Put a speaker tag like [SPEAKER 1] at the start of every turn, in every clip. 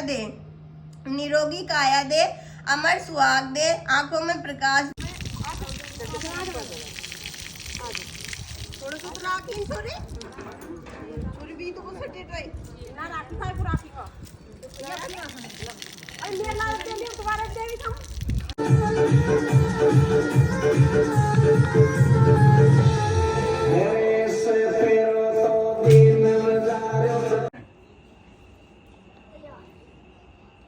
[SPEAKER 1] दे, निरोगी काया दे, अमर सुहाग दे, आंखों में प्रकाश।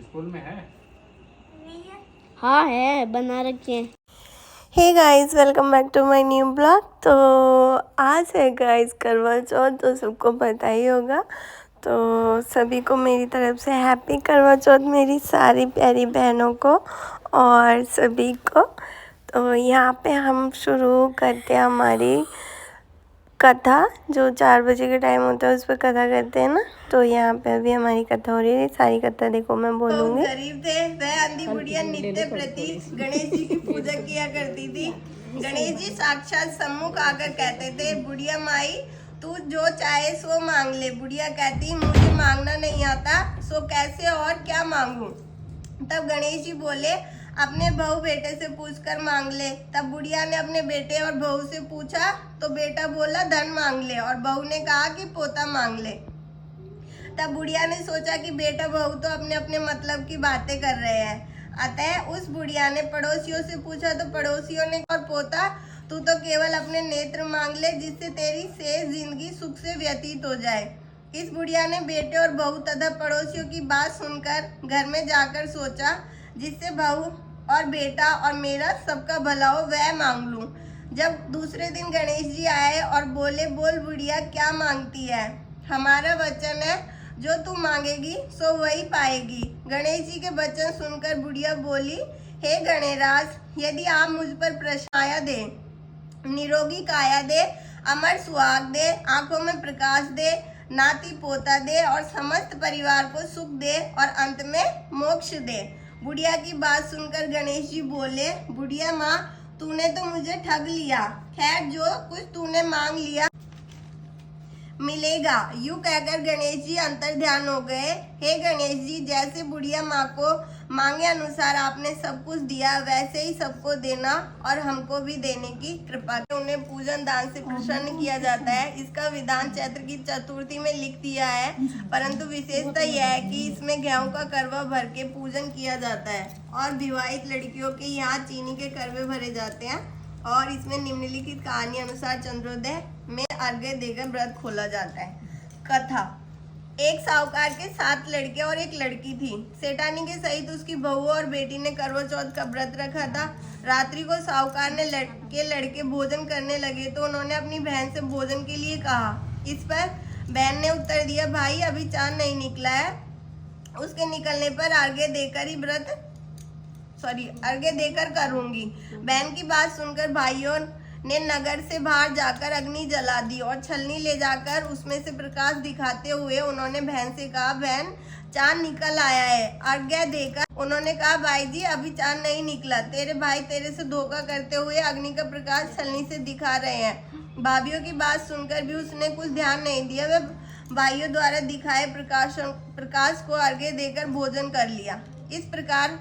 [SPEAKER 2] स्कूल में है?
[SPEAKER 3] हाँ है, बना रखे हैं।
[SPEAKER 1] Hey guys, welcome back to my new blog. तो आज है गाइस करवा चौथ, तो सबको पता ही होगा। तो सभी को मेरी तरफ से हैप्पी करवा चौथ, मेरी सारी प्यारी बहनों को और सभी को। तो यहाँ पे हम शुरू करते हैं हमारी कथा, जो 4 बजे के टाइम होता है उस पर कथा करते हैं ना। तो यहाँ पे अभी हमारी कथा हो रही है। सारी कथा देखो मैं बोलूँगी। गरीब थे वह अंधी बुढ़िया नित्य प्रति गणेश जी की पूजा किया करती थी। गणेश जी साक्षात सम्मुख आकर कहते थे, बुढ़िया माई तू जो चाहे सो मांग ले। बुढ़िया कहती, मुझे मांगना नहीं आता, सो कैसे और क्या मांगू। तब गणेश जी बोले, अपने बहू बेटे से पूछकर मांग ले। तब बुढ़िया ने अपने बेटे और बहू से पूछा तो बेटा बोला धन मांग ले, और बहू ने कहा कि पोता मांग ले। तब बुढ़िया ने सोचा कि बेटा बहू तो अपने अपने मतलब की बातें कर रहे हैं। अतः उस बुढ़िया ने पड़ोसियों से पूछा तो पड़ोसियों ने, और पोता तू तो केवल अपने नेत्र मांग ले, जिससे तेरी शेष जिंदगी सुख से व्यतीत हो जाए। इस बुढ़िया ने बेटे और बहू तथा पड़ोसियों की बात सुनकर घर में जाकर सोचा, जिससे बहू और बेटा और मेरा सबका भला हो वह मांग लूं। जब दूसरे दिन गणेश जी आए और बोले, बोल बुढ़िया क्या मांगती है। हमारा वचन है, जो तू मांगेगी सो वही पाएगी। गणेश जी के वचन सुनकर बुढ़िया बोली, हे गणेराज, यदि आप मुझ पर प्रसाया दे, निरोगी काया दे, अमर सुहाग दे, आंखों में प्रकाश दे, नाती पोता दे और समस्त परिवार को सुख दे और अंत में मोक्ष दे। बुढ़िया की बात सुनकर गणेश जी बोले, बुढ़िया माँ तूने तो मुझे ठग लिया। खैर जो कुछ तूने मांग लिया मिलेगा। यूं कहकर गणेश जी अंतर ध्यान हो गए। हे गणेश जी, जैसे बुढ़िया माँ को मांगे अनुसार आपने सब कुछ दिया, वैसे ही सबको देना और हमको भी देने की कृपा। उन्हें पूजन दान से प्रसन्न किया जाता है। इसका विधान चैत्र की चतुर्थी में लिख दिया है, परंतु विशेषता यह है कि इसमें गेहूं का करवा भर के पूजन किया जाता है और विवाहित लड़कियों के यहाँ चीनी के करवे भरे जाते हैं। और इसमें निम्नलिखित कहानी अनुसार चंद्रोदय में अर्घ्य देकर व्रत खोला जाता है। कथा। एक साहूकार के 7 लड़के और एक लड़की थी। सेठानी के सहित उसकी बहू और बेटी ने करवा चौथ का व्रत रखा था। रात्रि को साहूकार ने लड़के भोजन करने लगे तो उन्होंने अपनी बहन से भोजन के लिए कहा। इस पर बहन ने उत्तर दिया, भाई अभी चांद नहीं निकला है, उसके निकलने पर अर्घ्य देकर करूंगी। बहन की बात सुनकर भाइयों ने नगर से बाहर जाकर अग्नि जला दी और छलनी ले जाकर उसमें से प्रकाश दिखाते हुए उन्होंने बहन से कहा, बहन चांद निकल आया है। अर्घ्य देकर उन्होंने कहा, भाई जी अभी चांद नहीं निकला, तेरे भाई तेरे से धोखा करते हुए अग्नि का प्रकाश छलनी से दिखा रहे हैं। भाभीियों की बात सुनकर भी उसने कुछ ध्यान नहीं दिया। वह भाइयों द्वारा दिखाए प्रकाश को अर्घ्य देकर भोजन कर लिया। इस प्रकार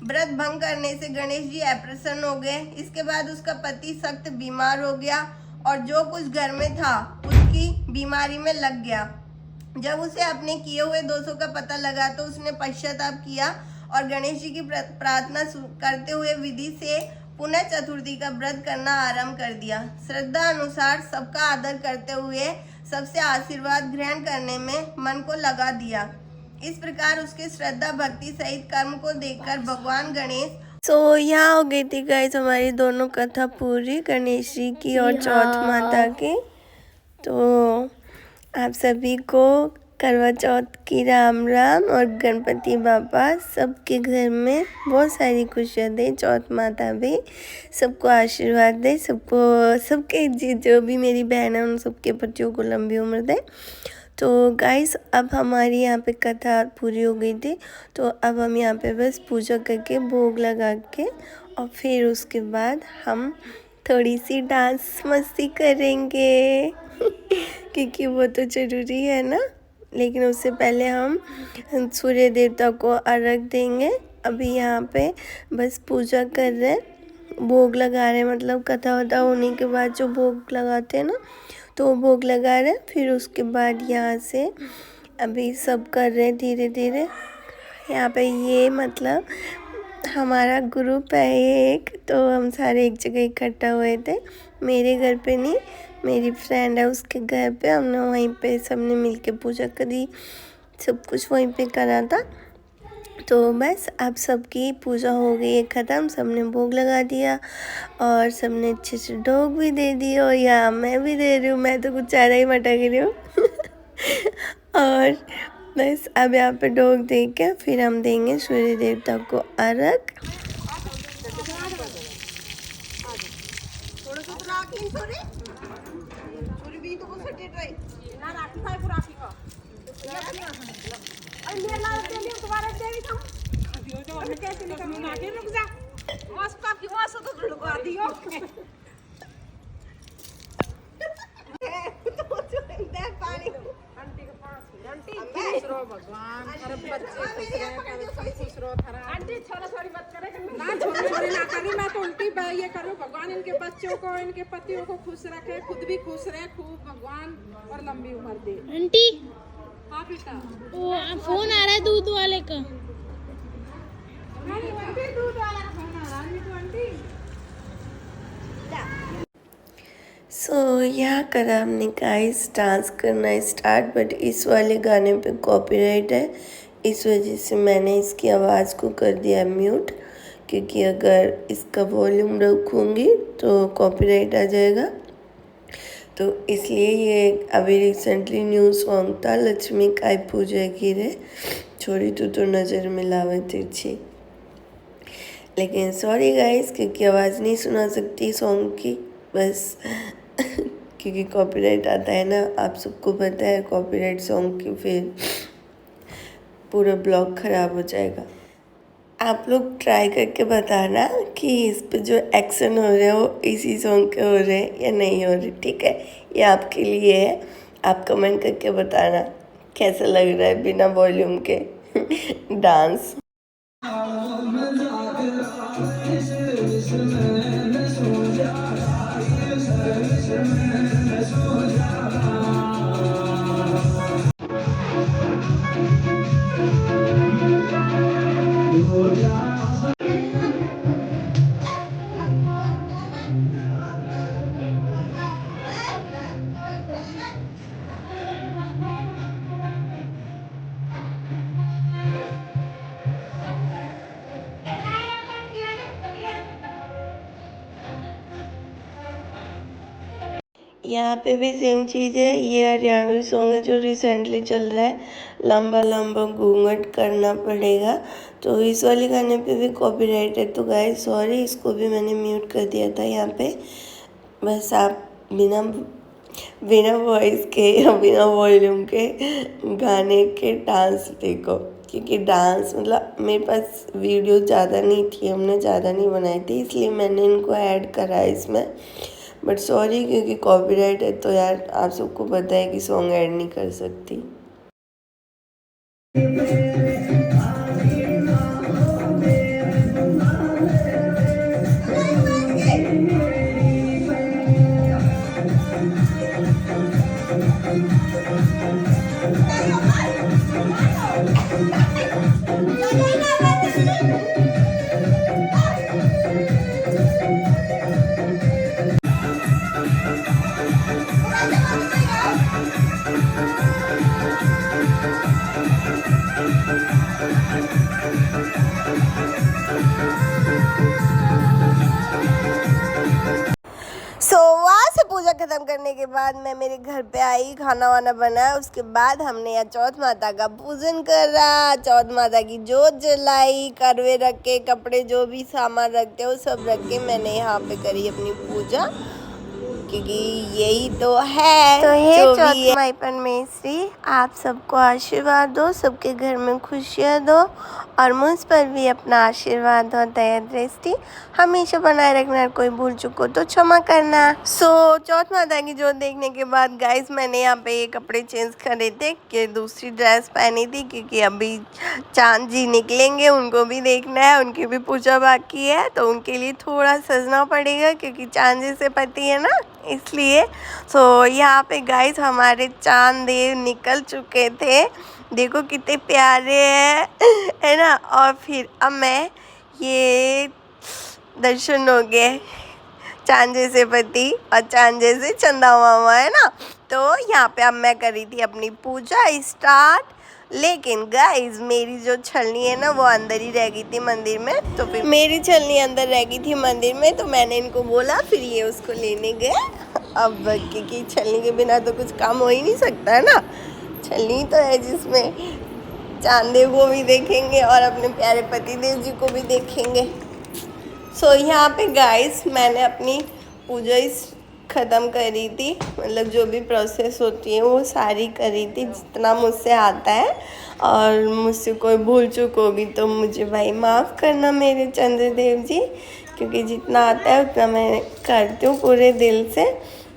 [SPEAKER 1] व्रत भंग करने से गणेश जी अप्रसन्न हो गए। इसके बाद उसका पति सख्त बीमार हो गया और जो कुछ घर में था उसकी बीमारी में लग गया। जब उसे अपने किए हुए दोषों का पता लगा तो उसने पश्चाताप किया और गणेश जी की प्रार्थना करते हुए विधि से पुनः चतुर्थी का व्रत करना आरंभ कर दिया। श्रद्धा अनुसार सबका आदर करते हुए सबसे आशीर्वाद ग्रहण करने में मन को लगा दिया। इस प्रकार उसके श्रद्धा भक्ति सहित कर्म को देखकर भगवान गणेश। यहाँ हो गई थी गाइस हमारी दोनों कथा पूरी, गणेश जी की और चौथ माता की। तो आप सभी को करवा चौथ की राम राम और गणपति बाबा सबके घर में बहुत सारी खुशियाँ दे। चौथ माता भी सबको आशीर्वाद दे, सबके जो भी मेरी बहन है उन सबके बच्चों को लंबी उम्र दे। तो गाइस अब हमारी यहाँ पे कथा पूरी हो गई थी, तो अब हम यहाँ पे बस पूजा करके भोग लगा के और फिर उसके बाद हम थोड़ी सी डांस मस्ती करेंगे क्योंकि वो तो ज़रूरी है ना। लेकिन उससे पहले हम सूर्य देवता को अर्घ देंगे। अभी यहाँ पे बस पूजा कर रहे हैं, भोग लगा रहे हैं, मतलब कथा वथा होने के बाद जो भोग लगाते हैं ना, तो वो भोग लगा रहे हैं। फिर उसके बाद यहाँ से अभी सब कर रहे हैं धीरे धीरे। यहाँ पे ये मतलब हमारा ग्रुप है एक, तो हम सारे एक जगह इकट्ठा हुए थे। मेरे घर पे नहीं, मेरी फ्रेंड है उसके घर पे, हमने वहीं पे सबने मिलके पूजा करी, सब कुछ वहीं पे करा था। तो बस अब सबकी पूजा हो गई है ख़त्म, सबने भोग लगा दिया और सबने अच्छे से डोग भी दे दी। और यहाँ मैं भी दे रही हूँ, मैं तो कुछ ज़्यादा ही मटक रही हूँ और बस अब यहाँ पे डोग दे के फिर हम देंगे सूर्य देवता को अर्घ।
[SPEAKER 2] भगवान अरे बच्चे खुश रहो थारा आंटी छोरा छोरी मत करे ना छोरा छोरी ना करी। मैं तो उल्टी ये करूं, भगवान इनके बच्चों को इनके पतियों को खुश रखे, खुद भी खुश रहे खूब भगवान और लंबी उम्र दे।
[SPEAKER 3] आंटी
[SPEAKER 2] हाँ बेटा,
[SPEAKER 3] वो फोन आ रहा है दूध वाले का।
[SPEAKER 2] नहीं आंटी दूध वाला का फोन आ रहा है तो आंटी।
[SPEAKER 1] सो यहाँ करा हमने गाइस डांस करना स्टार्ट, बट इस वाले गाने पे कॉपीराइट है, इस वजह से मैंने इसकी आवाज़ को कर दिया म्यूट, क्योंकि अगर इसका वॉल्यूम रखूँगी तो कॉपीराइट आ जाएगा। तो इसलिए ये अभी रिसेंटली न्यू सॉन्ग था, लक्ष्मी काय पूजा की रे छोड़ी तू तो नज़र मिलावे तिरछी। लेकिन सॉरी गाइस, क्योंकि आवाज़ नहीं सुना सकती सॉन्ग की, बस क्योंकि कॉपीराइट आता है ना, आप सबको पता है कॉपीराइट सॉन्ग की फिर पूरा ब्लॉग ख़राब हो जाएगा। आप लोग ट्राई करके बताना कि इस पे जो एक्शन हो रहे हैं वो इसी सॉन्ग के हो रहे हैं या नहीं हो रहे, ठीक है? ये आपके लिए है, आप कमेंट करके बताना कैसा लग रहा है बिना वॉल्यूम के डांस। यहाँ पे भी सेम चीज़ है, ये हरियाणवी सॉन्ग है जो रिसेंटली चल रहा है, लंबा लंबा घूंघट करना पड़ेगा। तो इस वाले गाने पे भी कॉपीराइट है, तो गाइस सॉरी, इसको भी मैंने म्यूट कर दिया था यहाँ पे। बस आप बिना बिना वॉइस के या बिना वॉल्यूम के गाने के डांस देखो, क्योंकि डांस मतलब मेरे पास वीडियो ज़्यादा नहीं थी, हमने ज़्यादा नहीं बनाई थी, इसलिए मैंने इनको ऐड करा है इसमें। बट सॉरी, क्योंकि कॉपीराइट है तो यार आप सबको पता है कि सॉन्ग ऐड नहीं कर सकती। वहाँ से पूजा खत्म करने के बाद मैं मेरे घर पे आई, खाना वाना बनाया, उसके बाद हमने यहाँ चौथ माता का पूजन करा, चौथ माता की जोत जलाई, करवे रख के, कपड़े जो भी सामान रखते हो सब रख के मैंने यहाँ पे करी अपनी पूजा, क्योंकि यही तो है। तो ये चौथमाईपन में श्री आप सबको आशीर्वाद दो, सबके घर में खुशियाँ दो और मुझ पर भी अपना आशीर्वाद और दया दृष्टि हमेशा बनाए रखना। कोई भूल चुको तो क्षमा करना। सो चौथ माता की जोत देखने के बाद गाइस मैंने यहाँ पे ये कपड़े चेंज करे थे कि दूसरी ड्रेस पहनी थी, क्योंकि अभी चांद जी निकलेंगे, उनको भी देखना है, उनकी भी पूजा बाकी है, तो उनके लिए थोड़ा सजना पड़ेगा क्योंकि चांद जी से पति है ना, इसलिए। सो यहाँ पे गाइस हमारे चांद देव निकल चुके थे, देखो कितने प्यारे हैं, है ना। और फिर अब मैं ये दर्शन हो गए चांद जैसे पति और चांद जैसे चंदा मामा, है ना। तो यहाँ पे अब मैं करी थी अपनी पूजा स्टार्ट, लेकिन गाइस मेरी जो छलनी है ना वो अंदर ही रह गई थी मंदिर में। तो फिर मेरी छलनी अंदर रह गई थी मंदिर में, तो मैंने इनको बोला, फिर ये उसको लेने गए। अब क्योंकि छलनी के बिना तो कुछ काम हो ही नहीं सकता है ना, छलनी तो है जिसमें चांदेव को भी देखेंगे और अपने प्यारे पति देव जी को भी देखेंगे। सो यहाँ पे गाइस मैंने अपनी पूजा ख़त्म करी थी, मतलब जो भी प्रोसेस होती है वो सारी करी थी जितना मुझसे आता है, और मुझसे कोई भूल चूक होगी तो मुझे भाई माफ़ करना मेरे चंद्रदेव जी, क्योंकि जितना आता है उतना मैं करती हूँ पूरे दिल से।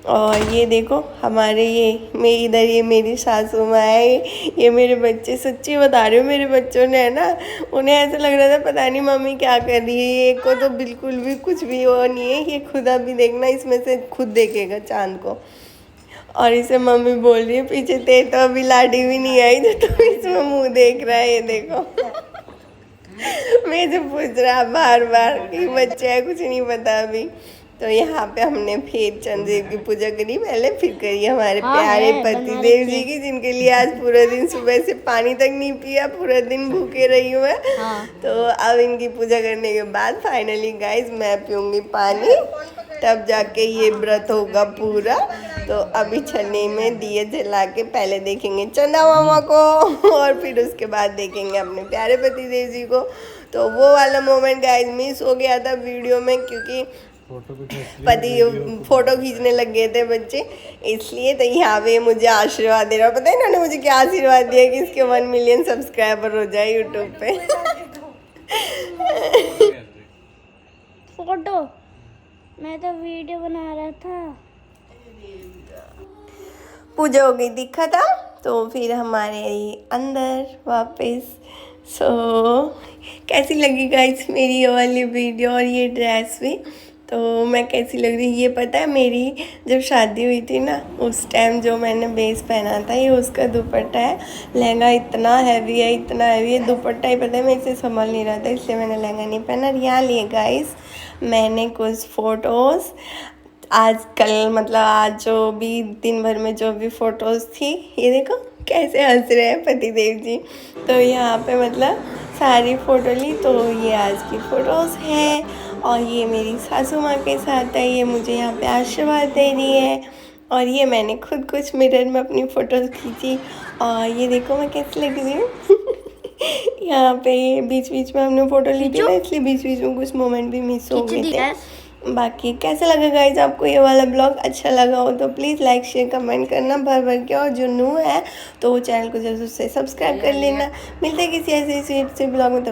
[SPEAKER 1] और ये देखो हमारे इधर ये मेरी सासू माँ है, ये मेरे बच्चे, सच्ची बता रही हूँ मेरे बच्चों ने, है ना, उन्हें ऐसा लग रहा था पता नहीं मम्मी क्या कर रही है, ये को तो बिल्कुल भी कुछ भी वो नहीं है, ये खुद अभी देखना इसमें से खुद देखेगा चांद को। और इसे मम्मी बोल रही है पीछे ते तो अभी लाडी भी नहीं आई तो इसमें मुँह देख रहा है, ये देखो मैं जो पूछ रहा बार बार कि बच्चे है कुछ नहीं पता अभी। तो यहाँ पे हमने फिर चंद्रदेव की पूजा करी पहले, फिर करी हमारे प्यारे पति देव जी की, जिनके लिए आज पूरा दिन सुबह से पानी तक नहीं पिया, पूरा दिन भूखे रही हूँ मैं। तो अब इनकी पूजा करने के बाद फाइनली गाइस मैं पीऊँगी पानी, तब जाके ये व्रत होगा पूरा। तो अभी छन्नी में दिए जला के पहले देखेंगे चंदा मामा को और फिर उसके बाद देखेंगे अपने प्यारे पति देव जी को। तो वो वाला मोमेंट गाइस मिस हो गया था वीडियो में, क्योंकि फोटो खींचने लग गए थे बच्चे, इसलिए। तो यहाँ पे मुझे आशीर्वाद दे रहा, पता है इन्होंने मुझे क्या आशीर्वाद दिया कि इसके 1 मिलियन सब्सक्राइबर हो जाए यूट्यूब पे।
[SPEAKER 3] फोटो मैं तो वीडियो बना रहा था।
[SPEAKER 1] पूजा हो गई दिखा था, तो फिर हमारे अंदर वापस। सो कैसी लगी गाइस मेरी ये वाली वीडियो और ये ड्रेस भी, तो मैं कैसी लग रही ये पता है, मेरी जब शादी हुई थी ना उस टाइम जो मैंने बेस पहना था ये उसका दुपट्टा है। लहंगा इतना हैवी है, इतना हैवी है, दुपट्टा ही पता है मैं इसे संभाल नहीं रहा था, इसलिए मैंने लहंगा नहीं पहना। और यहाँ लिए गाइस मैंने कुछ फ़ोटोज़ आजकल, मतलब आज जो भी दिन भर में जो भी फ़ोटोज़ थी, ये देखो कैसे हंस रहे हैं पति देव जी। तो यहाँ पे मतलब सारी फ़ोटो ली, तो ये आज की फ़ोटोज़ हैं। और ये मेरी सासू माँ के साथ है, ये मुझे यहाँ पे आशीर्वाद दे रही है। और ये मैंने खुद कुछ मिरर में अपनी फ़ोटोज़ खींची, और ये देखो मैं कैसी लग रही हूँ। यहाँ पे बीच बीच में हमने फ़ोटो ली थी ना, इसलिए बीच बीच में कुछ मोमेंट भी मिस हो गए थे। बाकी कैसा लगा गाइज आपको ये वाला ब्लॉग? अच्छा लगा हो तो प्लीज़ लाइक शेयर कमेंट करना भर भर के, और जो न्यू है तो वो चैनल को जरूर से सब्सक्राइब कर लेना। मिलते हैं किसी ऐसे स्वीट से ब्लॉग में।